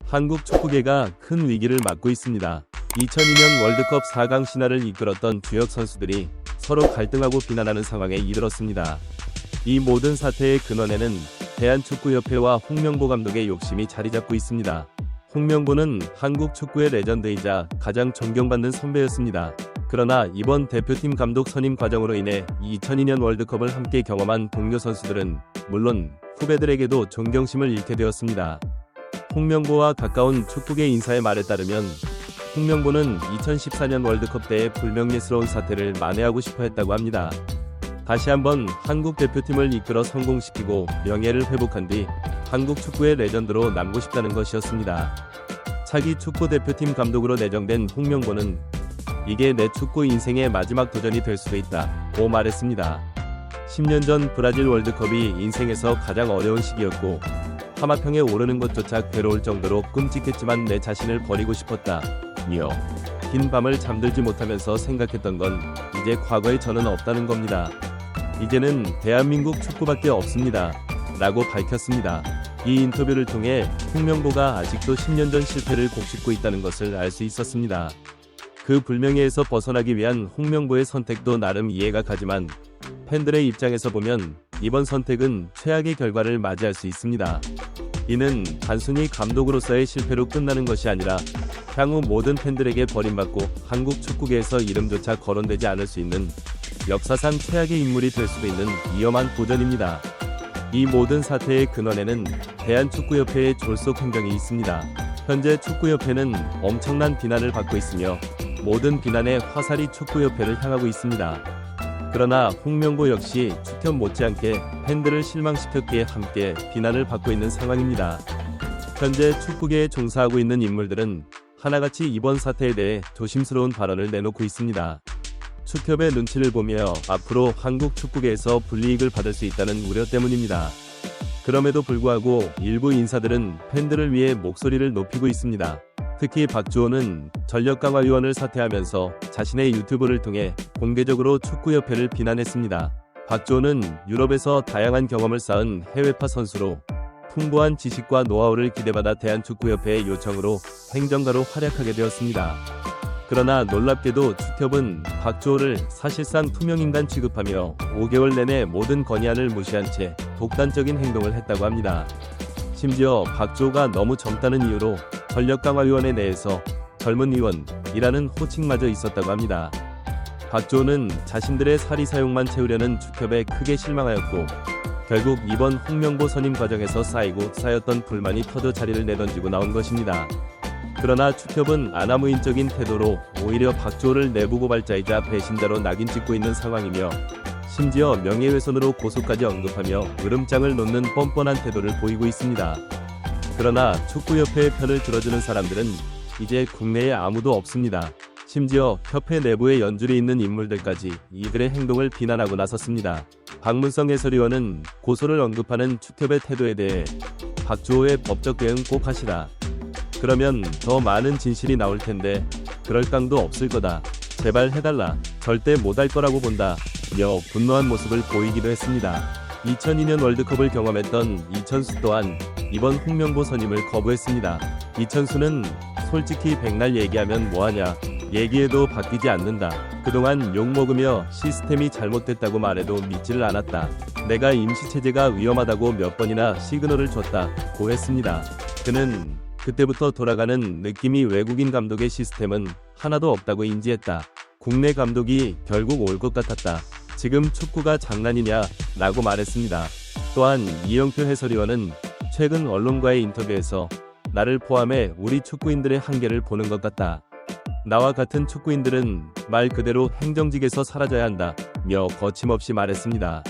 한국 축구계가 큰 위기를 맞고 있습니다. 2002년 월드컵 4강 신화를 이끌었던 주역 선수들이 서로 갈등하고 비난하는 상황에 이르렀습니다. 이 모든 사태의 근원에는 대한축구협회와 홍명보 감독의 욕심이 자리잡고 있습니다. 홍명보는 한국 축구의 레전드이자 가장 존경받는 선배였습니다. 그러나 이번 대표팀 감독 선임 과정으로 인해 2002년 월드컵을 함께 경험한 동료 선수들은 물론 후배들에게도 존경심을 잃게 되었습니다. 홍명보와 가까운 축구계 인사의 말에 따르면 홍명보는 2014년 월드컵 때의 불명예스러운 사태를 만회하고 싶어 했다고 합니다. 다시 한번 한국 대표팀을 이끌어 성공시키고 명예를 회복한 뒤 한국 축구의 레전드로 남고 싶다는 것이었습니다. 차기 축구 대표팀 감독으로 내정된 홍명보는 이게 내 축구 인생의 마지막 도전이 될 수도 있다고 말했습니다. 10년 전 브라질 월드컵이 인생에서 가장 어려운 시기였고 하마평에 오르는 것조차 괴로울 정도로 끔찍했지만 내 자신을 버리고 싶었다. 긴 밤을 잠들지 못하면서 생각했던 건 이제 과거의 저는 없다는 겁니다. 이제는 대한민국 축구밖에 없습니다. 라고 밝혔습니다. 이 인터뷰를 통해 홍명보가 아직도 10년 전 실패를 곱씹고 있다는 것을 알 수 있었습니다. 그 불명예에서 벗어나기 위한 홍명보의 선택도 나름 이해가 가지만 팬들의 입장에서 보면 이번 선택은 최악의 결과를 맞이할 수 있습니다. 이는 단순히 감독으로서의 실패로 끝나는 것이 아니라 향후 모든 팬들에게 버림받고 한국 축구계에서 이름조차 거론되지 않을 수 있는 역사상 최악의 인물이 될 수도 있는 위험한 도전입니다. 이 모든 사태의 근원에는 대한축구협회의 졸속 행정이 있습니다. 현재 축구협회는 엄청난 비난을 받고 있으며 모든 비난의 화살이 축구협회를 향하고 있습니다. 그러나 홍명보 역시 축협 못지않게 팬들을 실망시켰기에 함께 비난을 받고 있는 상황입니다. 현재 축구계에 종사하고 있는 인물들은 하나같이 이번 사태에 대해 조심스러운 발언을 내놓고 있습니다. 축협의 눈치를 보며 앞으로 한국 축구계에서 불이익을 받을 수 있다는 우려 때문입니다. 그럼에도 불구하고 일부 인사들은 팬들을 위해 목소리를 높이고 있습니다. 특히 박주호는 전력강화위원을 사퇴하면서 자신의 유튜브를 통해 공개적으로 축구협회를 비난했습니다. 박주호는 유럽에서 다양한 경험을 쌓은 해외파 선수로 풍부한 지식과 노하우를 기대받아 대한축구협회의 요청으로 행정가로 활약하게 되었습니다. 그러나 놀랍게도 축협은 박주호를 사실상 투명인간 취급하며 5개월 내내 모든 건의안을 무시한 채 독단적인 행동을 했다고 합니다. 심지어 박주호가 너무 젊다는 이유로 전력강화위원회 내에서 젊은 위원이라는 호칭마저 있었다고 합니다. 박주호는 자신들의 사리 사욕만 채우려는 축협에 크게 실망하였고 결국 이번 홍명보 선임 과정에서 쌓였던 불만이 터져 자리를 내던지고 나온 것입니다. 그러나 축협은 아나무인적인 태도로 오히려 박주호를 내부 고발자이자 배신자로 낙인 찍고 있는 상황이며 심지어 명예훼손으로 고소까지 언급하며 으름장을 놓는 뻔뻔한 태도를 보이고 있습니다. 그러나 축구협회의 편을 들어주는 사람들은 이제 국내에 아무도 없습니다. 심지어 협회 내부에 연줄이 있는 인물들까지 이들의 행동을 비난하고 나섰습니다. 박문성 해설위원은 고소를 언급하는 축협의 태도에 대해 박주호의 법적 대응 꼭 하시라. 그러면 더 많은 진실이 나올 텐데 그럴 깡도 없을 거다. 제발 해달라. 절대 못할 거라고 본다. 며 분노한 모습을 보이기도 했습니다. 2002년 월드컵을 경험했던 이천수 또한 이번 홍명보 선임을 거부했습니다. 이천수는 솔직히 백날 얘기하면 뭐하냐. 얘기해도 바뀌지 않는다. 그동안 욕먹으며 시스템이 잘못됐다고 말해도 믿지를 않았다. 내가 임시체제가 위험하다고 몇 번이나 시그널을 줬다고 했습니다. 그는 그때부터 돌아가는 느낌이 외국인 감독의 시스템은 하나도 없다고 인지했다. 국내 감독이 결국 올 것 같았다. 지금 축구가 장난이냐? 라고 말했습니다. 또한 이영표 해설위원은 최근 언론과의 인터뷰에서 나를 포함해 우리 축구인들의 한계를 보는 것 같다. 나와 같은 축구인들은 말 그대로 행정직에서 사라져야 한다. 며 거침없이 말했습니다.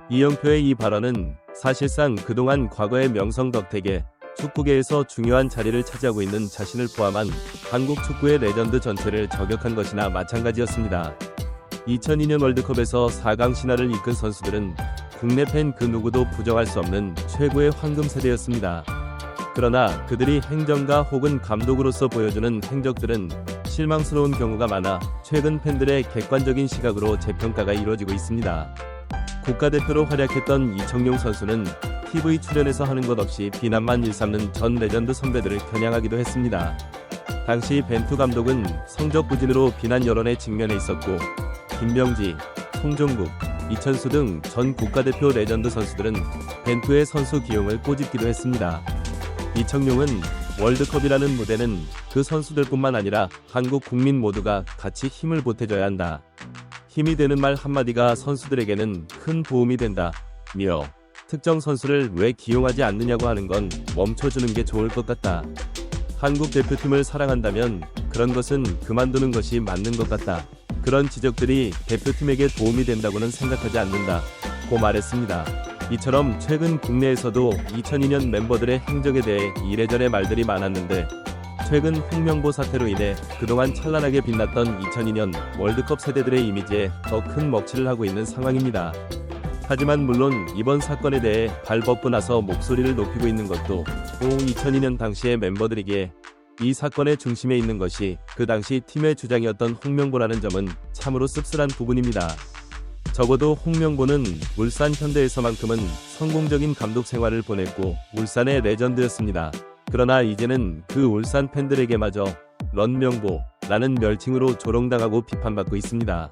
이영표의 이 발언은 사실상 그동안 과거의 명성덕택에 축구계에서 중요한 자리를 차지하고 있는 자신을 포함한 한국 축구의 레전드 전체를 저격한 것이나 마찬가지였습니다. 2002년 월드컵에서 4강 신화를 이끈 선수들은 국내 팬 그 누구도 부정할 수 없는 최고의 황금 세대였습니다. 그러나 그들이 행정가 혹은 감독으로서 보여주는 행적들은 실망스러운 경우가 많아 최근 팬들의 객관적인 시각으로 재평가가 이루어지고 있습니다. 국가대표로 활약했던 이청용 선수는 TV 출연에서 하는 것 없이 비난만 일삼는 전 레전드 선배들을 겨냥하기도 했습니다. 당시 벤투 감독은 성적 부진으로 비난 여론에 직면해 있었고 김명지, 송종국, 이천수 등 전 국가대표 레전드 선수들은 벤투의 선수 기용을 꼬집기도 했습니다. 이청용은 월드컵이라는 무대는 그 선수들뿐만 아니라 한국 국민 모두가 같이 힘을 보태줘야 한다. 힘이 되는 말 한마디가 선수들에게는 큰 도움이 된다. 며 특정 선수를 왜 기용하지 않느냐고 하는 건 멈춰주는 게 좋을 것 같다. 한국 대표팀을 사랑한다면 그런 것은 그만두는 것이 맞는 것 같다. 그런 지적들이 대표팀에게 도움이 된다고는 생각하지 않는다. 고 말했습니다. 이처럼 최근 국내에서도 2002년 멤버들의 행적에 대해 이래저래 말들이 많았는데 최근 홍명보 사태로 인해 그동안 찬란하게 빛났던 2002년 월드컵 세대들의 이미지에 더 큰 먹칠을 하고 있는 상황입니다. 하지만 물론 이번 사건에 대해 발벗고 나서 목소리를 높이고 있는 것도 2002년 당시의 멤버들이기에 이 사건의 중심에 있는 것이 그 당시 팀의 주장이었던 홍명보라는 점은 참으로 씁쓸한 부분입니다. 적어도 홍명보는 울산 현대에서만큼은 성공적인 감독 생활을 보냈고 울산의 레전드였습니다. 그러나 이제는 그 울산 팬들에게마저 런명보라는 멸칭으로 조롱당하고 비판받고 있습니다.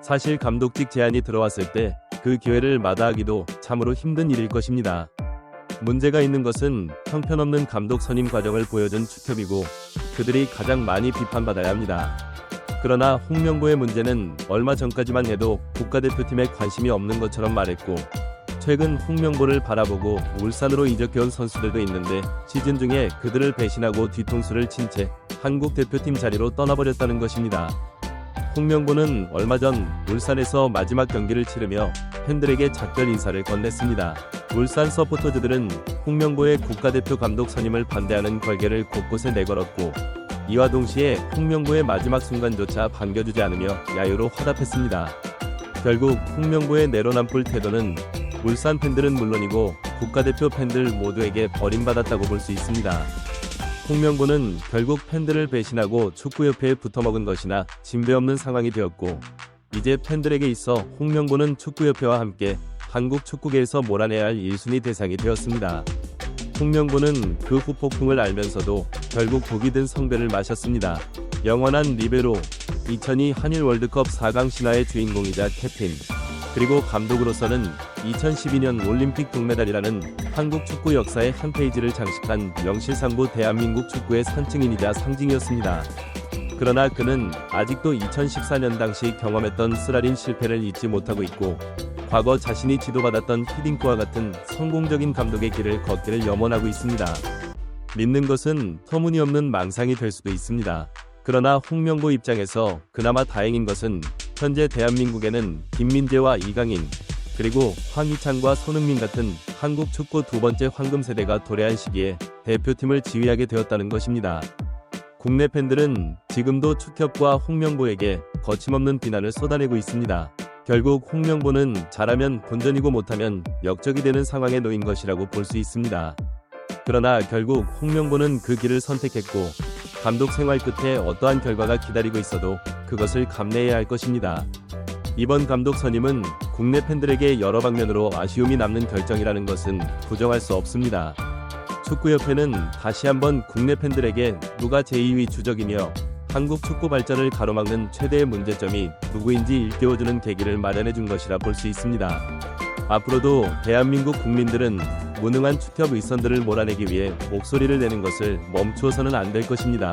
사실 감독직 제안이 들어왔을 때 그 기회를 마다하기도 참으로 힘든 일일 것입니다. 문제가 있는 것은 형편없는 감독 선임 과정을 보여준 축협이고 그들이 가장 많이 비판받아야 합니다. 그러나 홍명보의 문제는 얼마 전까지만 해도 국가대표팀에 관심이 없는 것처럼 말했고 최근 홍명보를 바라보고 울산으로 이적해온 선수들도 있는데 시즌 중에 그들을 배신하고 뒤통수를 친 채 한국 대표팀 자리로 떠나버렸다는 것입니다. 홍명보는 얼마 전 울산에서 마지막 경기를 치르며 팬들에게 작별 인사를 건넸습니다. 울산 서포터즈들은 홍명보의 국가대표 감독 선임을 반대하는 걸개를 곳곳에 내걸었고 이와 동시에 홍명보의 마지막 순간조차 반겨주지 않으며 야유로 화답했습니다. 결국 홍명보의 내로남불 태도는 울산 팬들은 물론이고 국가대표 팬들 모두에게 버림받았다고 볼 수 있습니다. 홍명보는 결국 팬들을 배신하고 축구협회에 붙어먹은 것이나 진배 없는 상황이 되었고 이제 팬들에게 있어 홍명보는 축구협회와 함께 한국 축구계에서 몰아내야 할 1순위 대상이 되었습니다. 홍명보는 그 후폭풍을 알면서도 결국 독이 든 성배를 마셨습니다. 영원한 리베로, 2002 한일 월드컵 4강 신화의 주인공이자 캡틴, 그리고 감독으로서는 2012년 올림픽 동메달이라는 한국 축구 역사의 한 페이지를 장식한 명실상부 대한민국 축구의 선증인이자 상징이었습니다. 그러나 그는 아직도 2014년 당시 경험했던 쓰라린 실패를 잊지 못하고 있고 과거 자신이 지도받았던 히딩크와 같은 성공적인 감독의 길을 걷기를 염원하고 있습니다. 믿는 것은 터무니없는 망상이 될 수도 있습니다. 그러나 홍명보 입장에서 그나마 다행인 것은 현재 대한민국에는 김민재와 이강인, 그리고 황희찬과 손흥민 같은 한국 축구 두 번째 황금 세대가 도래한 시기에 대표팀을 지휘하게 되었다는 것입니다. 국내 팬들은 지금도 축협과 홍명보에게 거침없는 비난을 쏟아내고 있습니다. 결국 홍명보는 잘하면 본전이고 못하면 역적이 되는 상황에 놓인 것이라고 볼 수 있습니다. 그러나 결국 홍명보는 그 길을 선택했고 감독 생활 끝에 어떠한 결과가 기다리고 있어도 그것을 감내해야 할 것입니다. 이번 감독 선임은 국내 팬들에게 여러 방면으로 아쉬움이 남는 결정이라는 것은 부정할 수 없습니다. 축구협회는 다시 한번 국내 팬들에게 누가 제2위 주적이며 한국 축구 발전을 가로막는 최대의 문제점이 누구인지 일깨워주는 계기를 마련해준 것이라 볼 수 있습니다. 앞으로도 대한민국 국민들은 무능한 축협 의선들을 몰아내기 위해 목소리를 내는 것을 멈추어서는 안 될 것입니다.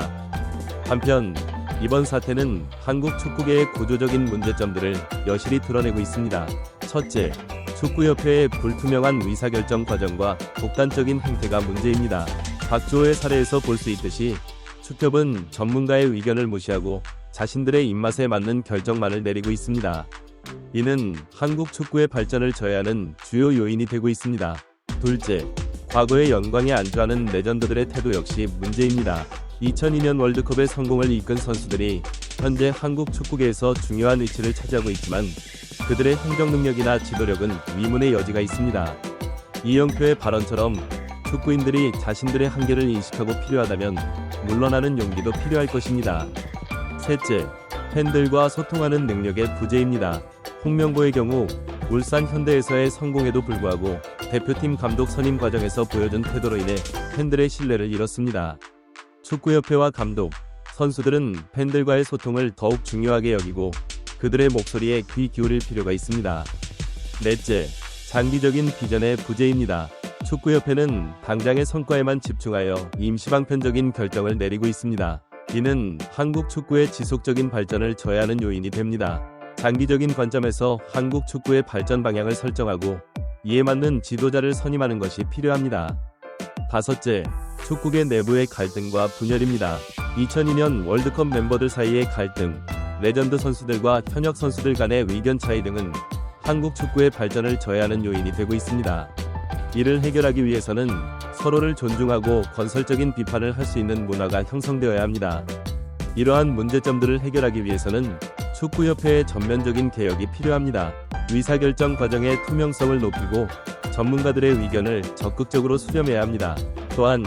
한편 이번 사태는 한국 축구계의 구조적인 문제점들을 여실히 드러내고 있습니다. 첫째, 축구협회의 불투명한 의사결정 과정과 독단적인 행태가 문제입니다. 박주호의 사례에서 볼 수 있듯이 축협은 전문가의 의견을 무시하고 자신들의 입맛에 맞는 결정만을 내리고 있습니다. 이는 한국 축구의 발전을 저해하는 주요 요인이 되고 있습니다. 둘째, 과거의 영광에 안주하는 레전드들의 태도 역시 문제입니다. 2002년 월드컵의 성공을 이끈 선수들이 현재 한국 축구계에서 중요한 위치를 차지하고 있지만 그들의 행정 능력이나 지도력은 의문의 여지가 있습니다. 이영표의 발언처럼 축구인들이 자신들의 한계를 인식하고 필요하다면 물러나는 용기도 필요할 것입니다. 셋째, 팬들과 소통하는 능력의 부재입니다. 홍명보의 경우 울산 현대에서의 성공에도 불구하고 대표팀 감독 선임 과정에서 보여준 태도로 인해 팬들의 신뢰를 잃었습니다. 축구협회와 감독, 선수들은 팬들과의 소통을 더욱 중요하게 여기고 그들의 목소리에 귀 기울일 필요가 있습니다. 넷째, 장기적인 비전의 부재입니다. 축구협회는 당장의 성과에만 집중하여 임시방편적인 결정을 내리고 있습니다. 이는 한국 축구의 지속적인 발전을 저해하는 요인이 됩니다. 장기적인 관점에서 한국 축구의 발전 방향을 설정하고 이에 맞는 지도자를 선임하는 것이 필요합니다. 다섯째, 축구계 내부의 갈등과 분열입니다. 2002년 월드컵 멤버들 사이의 갈등, 레전드 선수들과 현역 선수들 간의 의견 차이 등은 한국 축구의 발전을 저해하는 요인이 되고 있습니다. 이를 해결하기 위해서는 서로를 존중하고 건설적인 비판을 할 수 있는 문화가 형성되어야 합니다. 이러한 문제점들을 해결하기 위해서는 축구협회의 전면적인 개혁이 필요합니다. 의사결정 과정의 투명성을 높이고 전문가들의 의견을 적극적으로 수렴해야 합니다. 또한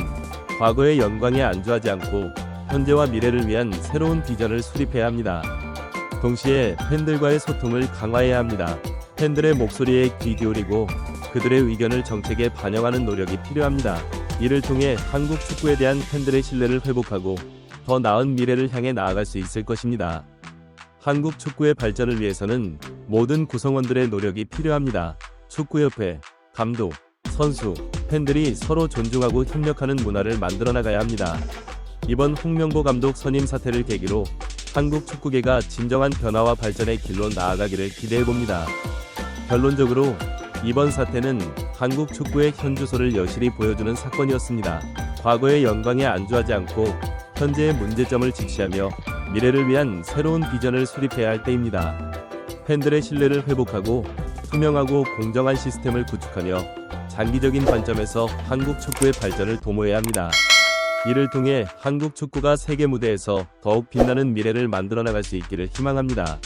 과거의 영광에 안주하지 않고 현재와 미래를 위한 새로운 비전을 수립해야 합니다. 동시에 팬들과의 소통을 강화해야 합니다. 팬들의 목소리에 귀 기울이고 그들의 의견을 정책에 반영하는 노력이 필요합니다. 이를 통해 한국 축구에 대한 팬들의 신뢰를 회복하고 더 나은 미래를 향해 나아갈 수 있을 것입니다. 한국 축구의 발전을 위해서는 모든 구성원들의 노력이 필요합니다. 축구협회, 감독, 선수, 팬들이 서로 존중하고 협력하는 문화를 만들어 나가야 합니다. 이번 홍명보 감독 선임 사태를 계기로 한국 축구계가 진정한 변화와 발전의 길로 나아가기를 기대해봅니다. 결론적으로 이번 사태는 한국 축구의 현주소를 여실히 보여주는 사건이었습니다. 과거의 영광에 안주하지 않고 현재의 문제점을 직시하며 미래를 위한 새로운 비전을 수립해야 할 때입니다. 팬들의 신뢰를 회복하고 투명하고 공정한 시스템을 구축하며 장기적인 관점에서 한국 축구의 발전을 도모해야 합니다. 이를 통해 한국 축구가 세계 무대에서 더욱 빛나는 미래를 만들어 나갈 수 있기를 희망합니다.